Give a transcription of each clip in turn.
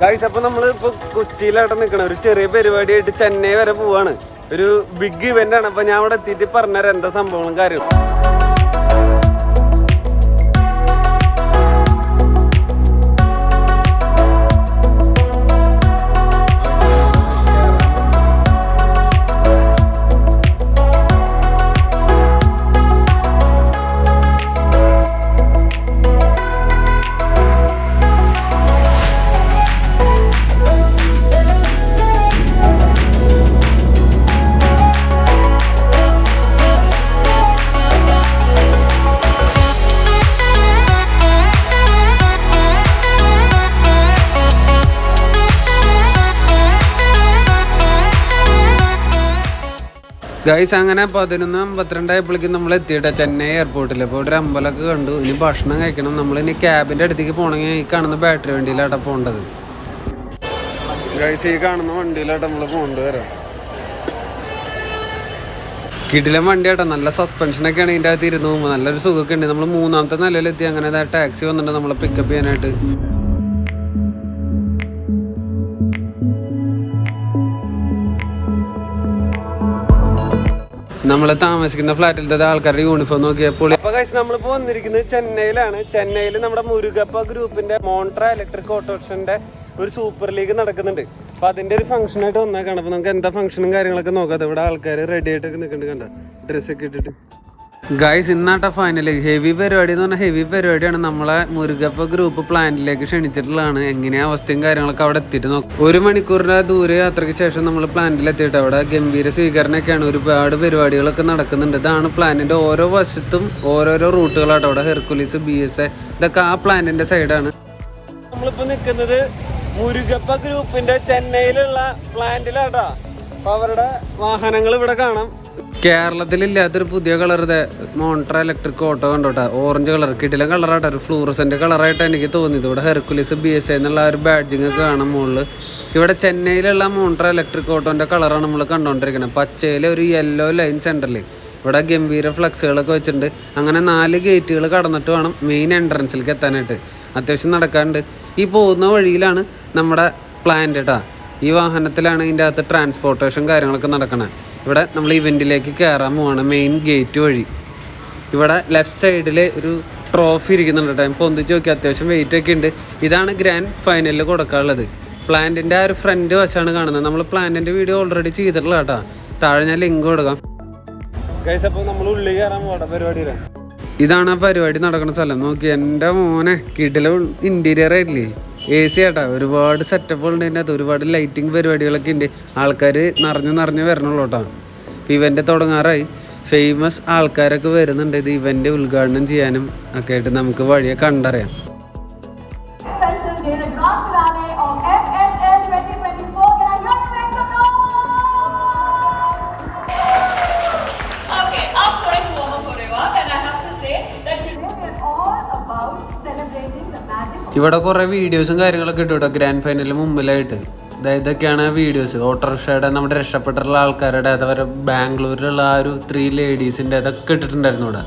Guys, അപ്പൊ നമ്മള് ഇപ്പൊ കൊച്ചിയിലായിട്ട് നിൽക്കണം. ഒരു ചെറിയ പരിപാടിയായിട്ട് ചെന്നൈ വരെ പോവാണ്. ഒരു ബിഗ് ഇവന്റ് ആണ്. അപ്പൊ ഞാൻ അവിടെ എത്തിയിട്ട് പറഞ്ഞുതരാം എന്താ സംഭവങ്ങളും കാര്യങ്ങളും. ഗൈസ്, അങ്ങനെ 11:52 നമ്മൾ എത്തിയിട്ടാ ചെന്നൈ എയർപോർട്ടിൽ. അപ്പോൾ ഇവിടെ അമ്പലമൊക്കെ കണ്ടു. ഇനി ഭക്ഷണം കഴിക്കണം. നമ്മളിനി ക്യാബിൻ്റെ അടുത്തേക്ക് പോകണമെങ്കിൽ ഈ കാണുന്ന ബാറ്ററി വണ്ടിയിലാട്ടാ പോകേണ്ടത്. ഗൈസ്, ഈ കാണുന്ന വണ്ടിയിലാട്ടാ നമ്മൾ പോകേണ്ടി വരാം. കിടിലൻ വണ്ടിയാട്ടാ. നല്ല സസ്പെൻഷനൊക്കെയാണ് ഇതിൻ്റെ അകത്ത് ഇരുന്ന് പോകുമ്പോൾ. നല്ലൊരു സുഖമൊക്കെ ഉണ്ട്. നമ്മൾ 3ാമത്തെ നിലയിലെത്തി. അങ്ങനെ ടാക്സി വന്നിട്ട് നമ്മളെ പിക്കപ്പ് ചെയ്യാനായിട്ട്. നമ്മൾ താമസിക്കുന്ന ഫ്ലാറ്റിലത്തെ ആൾക്കാരുടെ യൂണിഫോം നോക്കിയപ്പോൾ. അപ്പൊ കഴിച്ച് നമ്മളിപ്പോ വന്നിരിക്കുന്നത് ചെന്നൈയിലാണ്. ചെന്നൈയിൽ നമ്മുടെ മുരുകപ്പ ഗ്രൂപ്പിന്റെ മോൺട്ര ഇലക്ട്രിക് ഓട്ടോറിക്ഷന്റെ ഒരു സൂപ്പർ ലീഗ് നടക്കുന്നുണ്ട്. അപ്പൊ അതിന്റെ ഒരു ഫംഗ്ഷനായിട്ട് വന്നേക്കാണ്. അപ്പൊ നമുക്ക് എന്താ ഫംഗ്ഷനും കാര്യങ്ങളൊക്കെ നോക്കാം. ഇവിടെ ആൾക്കാർ റെഡി ആയിട്ടൊക്കെ നിൽക്കുന്നുണ്ട്. കണ്ട ഡ്രസ്സൊക്കെ ഇട്ടിട്ട്. ഗൈസ്, ഇന്നാട്ട ഫൈനല് ഹെവി പരിപാടി എന്ന് പറഞ്ഞാൽ ഹെവി പരിപാടിയാണ്. നമ്മളെ മുരുകപ്പ ഗ്രൂപ്പ് പ്ലാന്റിലേക്ക് ക്ഷണിച്ചിട്ടുള്ളതാണ്. എങ്ങനെയാ അവസ്ഥയും കാര്യങ്ങളൊക്കെ അവിടെ എത്തിയിട്ട് നോക്കാം. 1 മണിക്കൂറിന്റെ ദൂരെ യാത്രയ്ക്ക് ശേഷം നമ്മൾ പ്ലാന്റിൽ എത്തിയിട്ട് അവിടെ ഗംഭീര സ്വീകരണമൊക്കെയാണ്. ഒരുപാട് പരിപാടികളൊക്കെ നടക്കുന്നുണ്ട്. ഇതാണ് പ്ലാന്റിന്റെ ഓരോ വശത്തും ഓരോരോ റൂട്ടുകളാട്ടോ. അവിടെ ഹെർക്കുലീസ്, BS ഇതൊക്കെ ആ പ്ലാന്റിന്റെ സൈഡാണ്. നമ്മളിപ്പോ നിൽക്കുന്നത് മുരുകപ്പ ഗ്രൂപ്പിന്റെ ചെന്നൈയിലുള്ള പ്ലാന്റിലാട്ടാ. അപ്പൊ അവരുടെ വാഹനങ്ങൾ ഇവിടെ കാണാം. കേരളത്തിലില്ലാത്തൊരു പുതിയ കളർ മോൺട്ര ഇലക്ട്രിക് ഓട്ടോ കണ്ടോട്ടെ. ഓറഞ്ച് കളർ കിട്ടില്ല കളറാട്ടോ. ഒരു ഫ്ലൂറസെന്റ് കളറായിട്ട് എനിക്ക് തോന്നിയത്. ഇവിടെ ഹെർക്കുലീസ്, BS എന്നുള്ള ഒരു ബാഡ്ജിങ് ഒക്കെ കാണാം മുകളിൽ. ഇവിടെ ചെന്നൈയിലുള്ള മോൺട്ര ഇലക്ട്രിക് ഓട്ടോന്റെ കളറാണ് നമ്മൾ കണ്ടുകൊണ്ടിരിക്കുന്നത്. പച്ചയിൽ ഒരു യെല്ലോ ലൈൻ സെന്ററിൽ ഇവിടെ ഗംഭീര ഫ്ലക്സുകളൊക്കെ വെച്ചിട്ടുണ്ട്. അങ്ങനെ 4 ഗേറ്റുകൾ കടന്നിട്ട് വേണം മെയിൻ എൻട്രൻസിലേക്ക് എത്താനായിട്ട്. അത്യാവശ്യം നടക്കാറുണ്ട്. ഈ പോകുന്ന വഴിയിലാണ് നമ്മുടെ പ്ലാന്റ് കേട്ടാ. ഈ വാഹനത്തിലാണ് ഇതിൻ്റെ അകത്ത് ട്രാൻസ്പോർട്ടേഷൻ കാര്യങ്ങളൊക്കെ നടക്കണേ. ഇവിടെ നമ്മൾ ഇവൻറ്റിലേക്ക് കയറാൻ പോവാണ് മെയിൻ ഗേറ്റ് വഴി. ഇവിടെ ലെഫ്റ്റ് സൈഡിൽ ഒരു ട്രോഫി ഇരിക്കുന്നുണ്ട് കേട്ടോ. ഇപ്പോൾ ഒന്നിച്ച് നോക്കി അത്യാവശ്യം വെയിറ്റ് ഒക്കെ ഉണ്ട്. ഇതാണ് ഗ്രാൻഡ് ഫൈനലിൽ കൊടുക്കാനുള്ളത്. പ്ലാന്റിൻ്റെ ആ ഒരു ഫ്രണ്ട് വശമാണ് കാണുന്നത്. നമ്മൾ പ്ലാന്റിൻ്റെ വീഡിയോ ഓൾറെഡി ചെയ്തിട്ടുള്ള കേട്ടോ. താഴെ ഞാൻ ലിങ്ക് കൊടുക്കാം. അപ്പോൾ നമ്മൾ ഉള്ളിൽ കയറാൻ പോകട്ടെ പരിപാടിയിലാണ്. ഇതാണ് ആ പരിപാടി നടക്കുന്ന സ്ഥലം. നോക്കി എൻ്റെ മോനെ, കിടില ഇൻറ്റീരിയർ ആയിട്ടില്ലേ. AC ആട്ടാ. ഒരുപാട് സെറ്റപ്പുകളുണ്ട് ഇതിൻ്റെ അകത്ത്. ഒരുപാട് ലൈറ്റിംഗ് പരിപാടികളൊക്കെ ഉണ്ട്. ആൾക്കാർ നിറഞ്ഞ് വരണുള്ളൂ കേട്ടോ. ഇവൻ്റ് തുടങ്ങാറായി. ഫേമസ് ആൾക്കാരൊക്കെ വരുന്നുണ്ട് ഇത് ഇവൻ്റ് ഉദ്ഘാടനം ചെയ്യാനും ഒക്കെ ആയിട്ട്. നമുക്ക് വഴിയെ കണ്ടറിയാം. ഇവിടെ കുറേ വീഡിയോസും കാര്യങ്ങളൊക്കെ ഇട്ടു കേട്ടോ ഗ്രാൻഡ് ഫൈനലിന് മുമ്പിലായിട്ട്. ഇതൊക്കെയാണ് വീഡിയോസ്. ഓട്ടോറിക്ഷയുടെ നമ്മുടെ രക്ഷപ്പെട്ടിട്ടുള്ള ആൾക്കാരുടെ, അതുപോലെ ബാംഗ്ലൂരിലുള്ള ആ ഒരു 3 ലേഡീസിൻ്റെ അതൊക്കെ ഇട്ടിട്ടുണ്ടായിരുന്നു ഇവിടെ.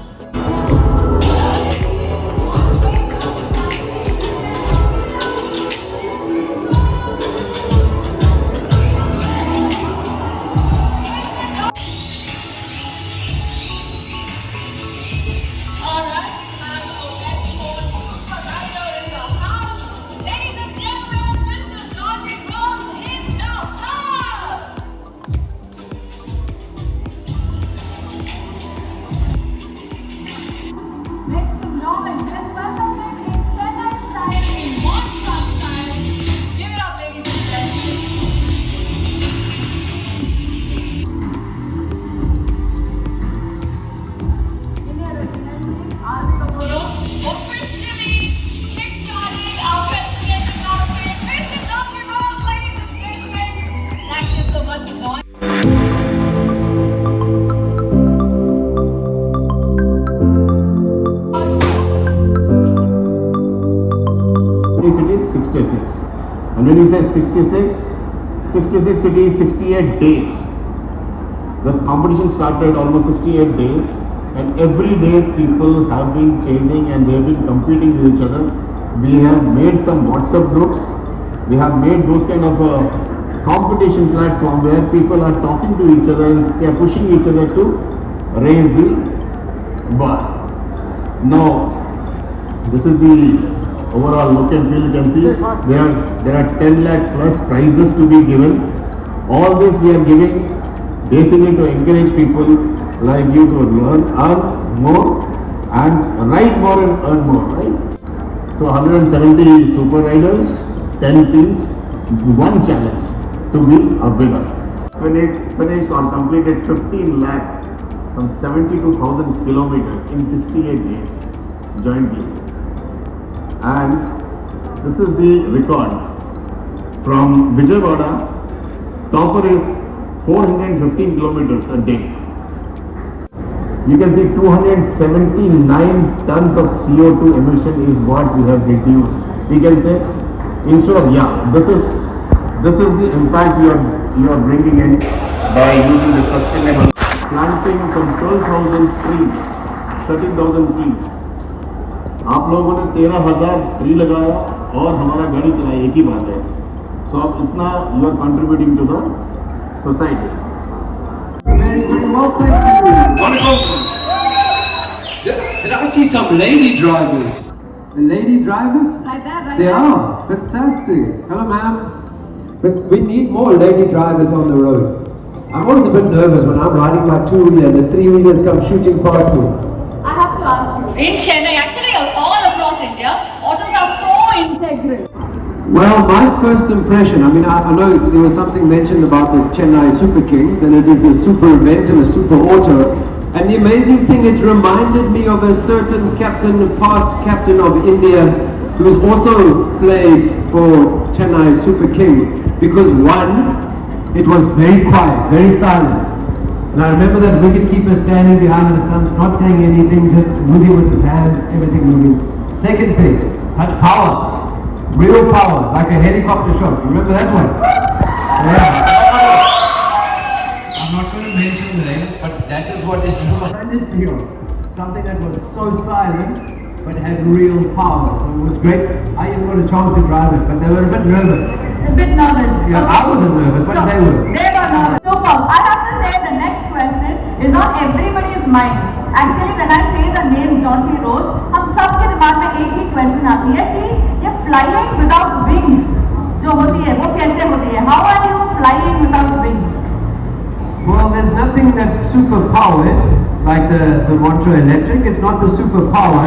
City is 66, and when you say 66 cities, 68 days. This competition started almost 68 days, and every day people have been chasing and they have been competing with each other. We have made some WhatsApp groups We have made those kind of a competition platform where people are talking to each other and they are pushing each other to raise the bar. Now, this is the overall look and feel. You can see there are 10 lakh plus prizes to be given. All this we are giving basically to encourage people like you to earn more and ride more and earn more, right? So 170 super riders, 10 teams, one challenge to be a winner. Finished or completed 15 lakh, some 72,000 kilometers in 68 days jointly. And this is the record from Vijayawada. Topper is 415 kilometers a day. You can see 279 tons of CO2 emission is what we have reduced. We can say instead of this is the impact you are bringing in by using the sustainable planting some 12,000 trees, 13,000 trees. आप लोगों ने 13,000 tree लगाया और हमारा गाड़ी चलाई, एक ही बात है. So आप इतना you are contributing to the society. Very well, thank you. Wonderful. Did I see some lady drivers? The lady drivers? Right there, right They there. are. Fantastic. Hello, ma'am. But we need more lady drivers on the road. I'm always a bit nervous when I'm riding my two-wheeler and the three-wheelers come shooting past me. I have to ask you. In Chennai, actually all across India, autos are so integral. Well, my first impression, I know there was something mentioned about the Chennai Super Kings, and it is a super event and a super auto. And the amazing thing, it reminded me of a certain captain, past captain of India, who's also played for Chennai Super Kings. Because one, it was very quiet, very silent. And I remember that wicketkeeper standing behind the stumps, not saying anything, just moving with his hands, everything moving. Second thing, such power. Real power, like a helicopter shot. Remember that one? Yeah. I'm not going to mention names, but that is what it reminded me of. Something that was so silent, but had real power. So it was great. I even got a chance to drive it, but they were a bit nervous. A bit nervous. Yeah, Okay. I wasn't nervous, but they were. They were nervous. No problem. I have to say the next question is on everybody's mind. Actually, when I say the name Jonty Rhodes, हम सबके दिमाग में एक ही question आती है कि ये flying without wings जो होती है वो कैसे होती है? How are you flying without wings? Well, there's nothing that's super powered like the Montra Electric. It's not the super power.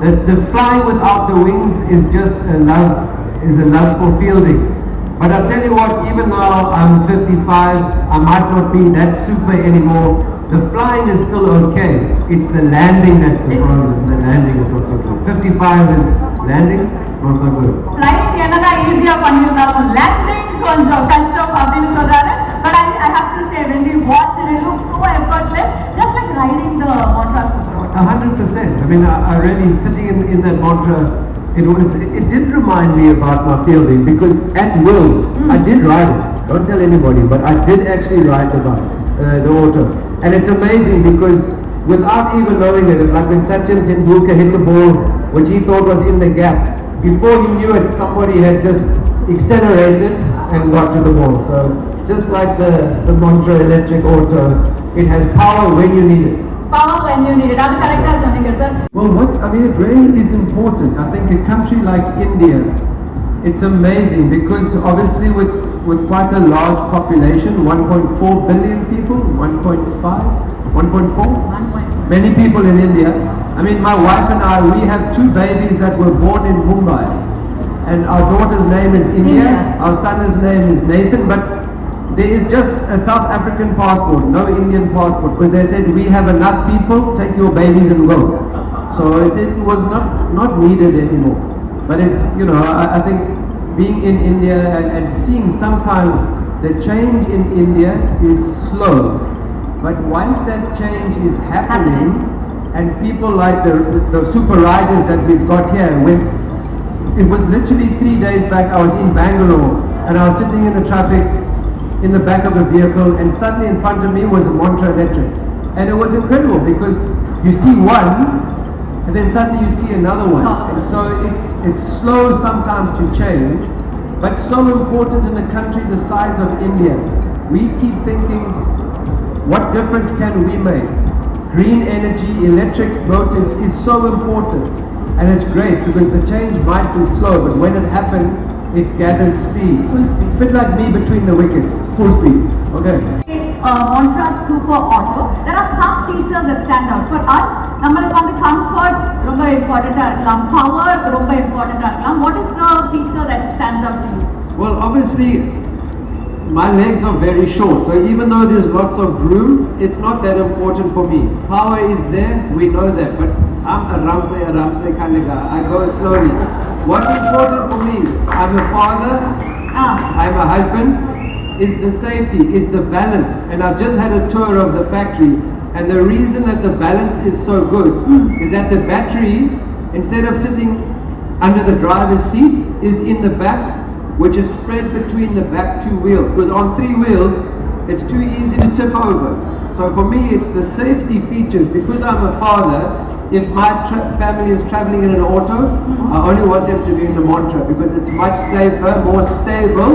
The flying without the wings is just a love for fielding. But I'll tell you what, even now I'm 55, I might not be that super anymore. The flying is still okay. It's the landing that's the problem. The landing is not so good. 55 is landing, not so good. Flying ಏನನ್ನ easier பண்ணிருந்தாலும் landing கொஞ்சம் கஷ்டம் அப்படின்னு சொல்றாரு. But I have to say when we watch it, it looks so effortless, just like riding the Montra Super. 100%. I mean, I really sitting in that Montra. It did remind me about my fielding because at will I did ride it. Don't tell anybody, but I did actually ride the bike, the auto, and it's amazing because without even knowing it, it's like when Sachin Tendulkar hit the ball, which he thought was in the gap. Before he knew it, somebody had just accelerated and got to the ball. So just like the Montra Electric Auto, it has power when you need it. Power when you need it. That's correct as well, sir. Well, it really is important. I think a country like India, it's amazing because obviously with quite a large population, 1.4 billion people, 1.5, 1.4? Many people in India. I mean, my wife and I, we have two babies that were born in Mumbai. And our daughter's name is India, our son's name is Nathan, but there is just a South African passport, no Indian passport, because they said we have enough people, take your babies and go. So it was not needed anymore. But it's, I think being in India and seeing sometimes the change in India is slow. But once that change is happening, and people like the super riders that we've got here, when it was literally 3 days back, I was in Bangalore and I was sitting in the traffic in the back of a vehicle, and suddenly in front of me was a Montra Electric, and it was incredible because you see one and then suddenly you see another one, and so it's slow sometimes to change, but so important in a country the size of India. We keep thinking, what difference can we make? Green energy, electric motors is so important, and it's great because the change might be slow, but when it happens, it gathers speed. A bit like me between the wickets, full speed. Okay. Montra Super Auto. There are some features that stand out. For us, நம்மளுக்கு வந்து comfort ரொம்ப importantா இருக்கலாம், power ரொம்ப importantா இருக்கலாம். What is the feature that stands out to you? Well, obviously, my legs are very short, so even though there's lots of room, it's not that important for me. Power is there, we know that, but I'm a Ramsay kind of guy. I go slowly. What's important for me? I'm a father, I'm a husband, is the safety, is the balance. And I've just had a tour of the factory, and the reason that the balance is so good is that the battery, instead of sitting under the driver's seat, is in the back, which is spread between the back two wheels. Because on 3 wheels, it's too easy to tip over. So for me, it's the safety features. Because I'm a father, if my family is traveling in an auto, I only want them to be in the Montra because it's much safer, more stable.